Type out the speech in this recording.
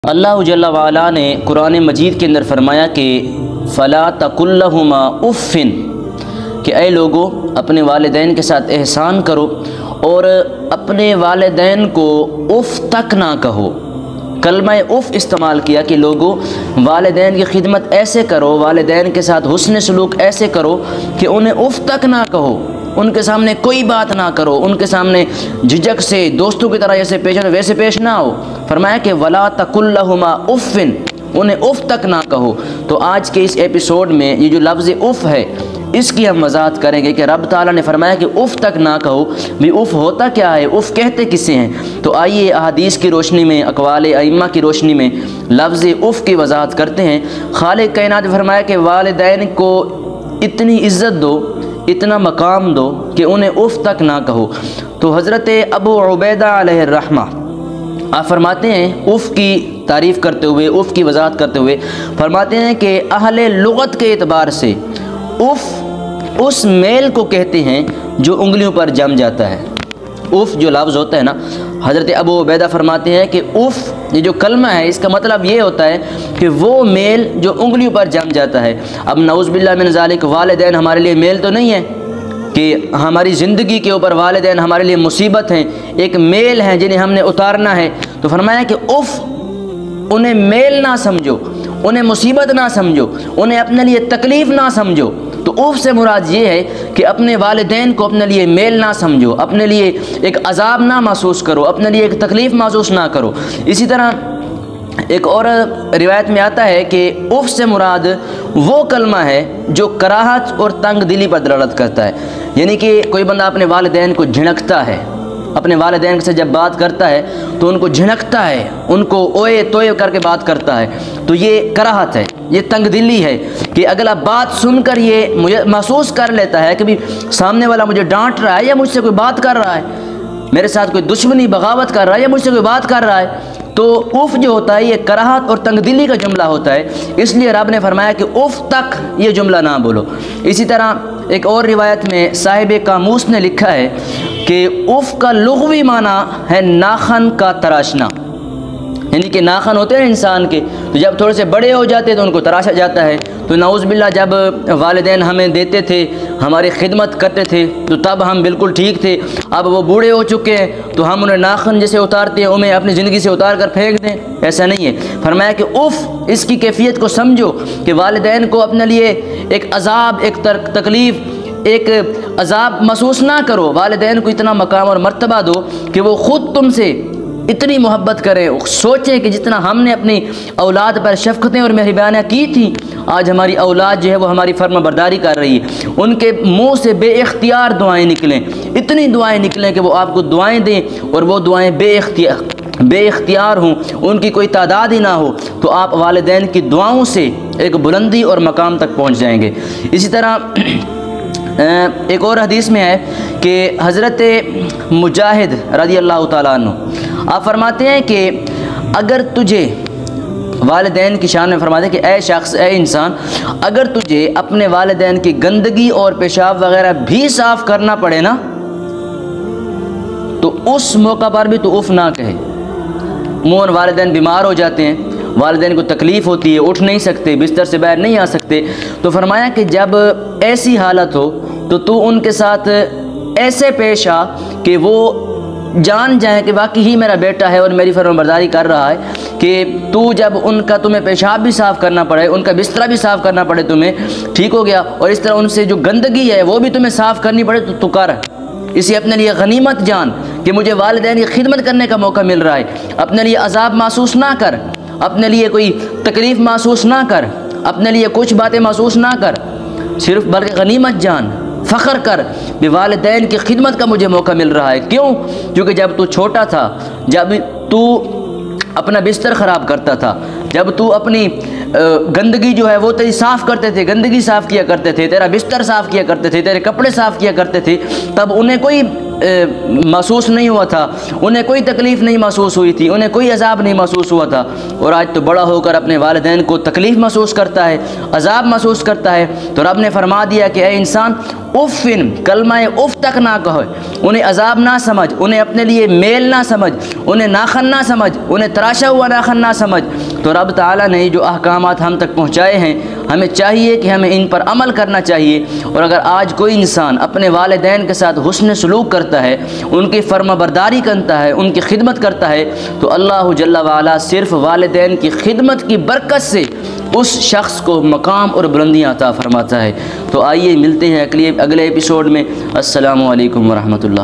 اللہ جل وعلا نے قرآن مجید کے اندر فرمایا کہ فلا تقل لہما اف، کہ اے لوگو اپنے والدین کے ساتھ احسان کرو اور اپنے والدین کو اف تک نہ کہو۔ کلمہ اف استعمال کیا کہ لوگو والدین کی خدمت ایسے کرو، والدین کے ساتھ حسن سلوک ایسے کرو کہ انہیں اف تک نہ کہو، ان کے سامنے کوئی بات نہ کرو، ان کے سامنے جھجک سے دوستوں کی طرح جیسے پیش آؤ ویسے پیش نہ ہو۔ فرمایا کہ ولا تقل لہما اف، انہیں اف تک نہ کہو۔ تو آج کے اس ایپیسوڈ میں یہ جو لفظ اف ہے اس کی ہم وضاحت کریں گے کہ رب تعالیٰ نے فرمایا کہ اف تک نہ کہو، بھی اف ہوتا کیا ہے، اف کہتے کسے ہیں؟ تو آئیے احادیث کی روشنی میں، اقوال ائمہ کی روشنی میں لفظ اف کی وضاحت کرتے ہیں۔ خالق کائنات نے فرمایا کہ والدین کو اتنی عزت دو، اتنا مقام دو کہ انہیں اف تک نہ کہو۔ تو حضرت ابو عبیدہ علیہ الرحمہ آپ فرماتے ہیں اف کی تعریف کرتے ہوئے، اف کی وضاحت کرتے ہوئے فرماتے ہیں کہ اہل لغت کے اعتبار سے اف اس میل کو کہتے ہیں جو انگلیوں پر جم جاتا ہے۔ اف جو لفظ ہوتا ہے نا، حضرت ابو عبیدہ فرماتے ہیں کہ اف یہ جو کلمہ ہے اس کا مطلب یہ ہوتا ہے کہ وہ میل جو انگلیوں پر جم جاتا ہے۔ اب نعوذ باللہ من ذالک، والدین ہمارے لیے میل تو نہیں ہے کہ ہماری زندگی کے اوپر والدین ہمارے لیے مصیبت ہیں، ایک میل ہیں جنہیں ہم نے اتارنا ہے۔ تو فرمایا کہ اف انہیں میل نہ سمجھو، انہیں مصیبت نہ سمجھو، انہیں اپنے لیے تکلیف نہ سمجھو۔ تو اف سے مراد یہ ہے کہ اپنے والدین کو اپنے لیے میل نہ سمجھو، اپنے لیے ایک عذاب نہ محسوس کرو، اپنے لیے ایک تکلیف محسوس نہ کرو۔ اسی طرح ایک اور روایت میں آتا ہے کہ اف سے مراد وہ کلمہ ہے جو کراہت اور تنگ دلی پر دلالت کرتا ہے، یعنی کہ کوئی بندہ اپنے والدین کو جھنکتا ہے، اپنے والدین سے جب بات کرتا ہے تو ان کو جھنکتا ہے، ان کو اوئے توئے کر کے بات کرتا ہے، تو یہ کراہت ہے، یہ تنگ دلی ہے کہ اگلا بات سن کر یہ مجھے محسوس کر لیتا ہے کہ بھی سامنے والا مجھے ڈانٹ رہا ہے یا مجھ سے کوئی بات کر رہا ہے، میرے ساتھ کوئی دشمنی بغاوت کر رہا ہے یا مجھ سے کوئی بات کر رہا ہے۔ تو اف جو ہوتا ہے یہ کراہت اور تنگ دلی کا جملہ ہوتا ہے، اس لیے رب نے فرمایا کہ اف تک یہ جملہ نہ بولو۔ اسی طرح ایک اور روایت میں صاحب قاموس نے لکھا ہے کہ اف کا لغوی معنی ہے ناخن کا تراشنا، یعنی کہ ناخن ہوتے ہیں انسان کے، تو جب تھوڑے سے بڑے ہو جاتے ہیں تو ان کو تراشا جاتا ہے۔ تو نعوذ باللہ جب والدین ہمیں دیتے تھے، ہماری خدمت کرتے تھے تو تب ہم بالکل ٹھیک تھے، اب وہ بوڑھے ہو چکے ہیں تو ہم انہیں ناخن جیسے اتارتے ہیں انہیں اپنی زندگی سے اتار کر پھینک دیں، ایسا نہیں ہے۔ فرمایا کہ اف اس کی کیفیت کو سمجھو کہ والدین کو اپنے لیے ایک عذاب، ایک تکلیف، ایک عذاب محسوس نہ کرو، والدین کو اتنا مقام اور مرتبہ دو کہ وہ خود تم سے اتنی محبت کریں، سوچیں کہ جتنا ہم نے اپنی اولاد پر شفقتیں اور مہربانیاں کی تھیں، آج ہماری اولاد جو ہے وہ ہماری فرما برداری کر رہی ہے، ان کے منہ سے بے اختیار دعائیں نکلیں، اتنی دعائیں نکلیں کہ وہ آپ کو دعائیں دیں اور وہ دعائیں بے اختیار ہوں، ان کی کوئی تعداد ہی نہ ہو، تو آپ والدین کی دعاؤں سے ایک بلندی اور مقام تک پہنچ جائیں گے۔ اسی طرح ایک اور حدیث میں ہے کہ حضرت مجاہد رضی اللہ تعالیٰ عنہ آپ فرماتے ہیں کہ اگر تجھے والدین کی شان میں فرماتے ہیں کہ اے شخص، اے انسان، اگر تجھے اپنے والدین کی گندگی اور پیشاب وغیرہ بھی صاف کرنا پڑے نا تو اس موقع پر بھی تو اف نہ کہے۔ عموماً والدین بیمار ہو جاتے ہیں، والدین کو تکلیف ہوتی ہے، اٹھ نہیں سکتے، بستر سے باہر نہیں آ سکتے، تو فرمایا کہ جب ایسی حالت ہو تو ان کے ساتھ ایسے پیش آ کہ وہ جان جائیں کہ واقعی ہی میرا بیٹا ہے اور میری فرمانبرداری کر رہا ہے، کہ تو جب ان کا تمہیں پیشاب بھی صاف کرنا پڑے، ان کا بستر بھی صاف کرنا پڑے تمہیں، ٹھیک ہو گیا، اور اس طرح ان سے جو گندگی ہے وہ بھی تمہیں صاف کرنی پڑے تو کر، اسے اپنے لیے غنیمت جان کہ مجھے والدین کی خدمت کرنے کا موقع مل رہا ہے، اپنے لیے عذاب محسوس نہ کر، اپنے لیے کوئی تکلیف محسوس نہ کر، اپنے لیے کچھ باتیں محسوس نہ کر، صرف بلکہ غنیمت جان، فخر کر کہ والدین کی خدمت کا مجھے موقع مل رہا ہے۔ کیوں؟ کیونکہ جب تو چھوٹا تھا، جب تو اپنا بستر خراب کرتا تھا، جب تو اپنی گندگی جو ہے وہ تیری صاف کرتے تھے، گندگی صاف کیا کرتے تھے، تیرا بستر صاف کیا کرتے تھے، تیرے کپڑے صاف کیا کرتے تھے، تب انہیں کوئی محسوس نہیں ہوا تھا، انہیں کوئی تکلیف نہیں محسوس ہوئی تھی، انہیں کوئی عذاب نہیں محسوس ہوا تھا، اور آج تو بڑا ہو کر اپنے والدین کو تکلیف محسوس کرتا ہے، عذاب محسوس کرتا ہے۔ تو رب نے فرما دیا کہ اے انسان، افن، کلمہ اف تک نہ کہو، انہیں عذاب نہ سمجھ، انہیں اپنے لیے میل نہ سمجھ، انہیں ناخن نہ سمجھ، انہیں تراشا ہوا ناخن نہ سمجھ۔ تو رب تعالیٰ نے جو احکامات ہم تک پہنچائے ہیں، ہمیں چاہیے کہ ہمیں ان پر عمل کرنا چاہیے۔ اور اگر آج کوئی انسان اپنے والدین کے ساتھ حسن سلوک کرتا ہے، ان کی فرما برداری کرتا ہے، ان کی خدمت کرتا ہے، تو اللہ جل وعلا صرف والدین کی خدمت کی برکت سے اس شخص کو مقام اور بلندیاں عطا فرماتا ہے۔ تو آئیے ملتے ہیں اگلے ایپیسوڈ میں۔ السلام علیکم ورحمۃ اللہ۔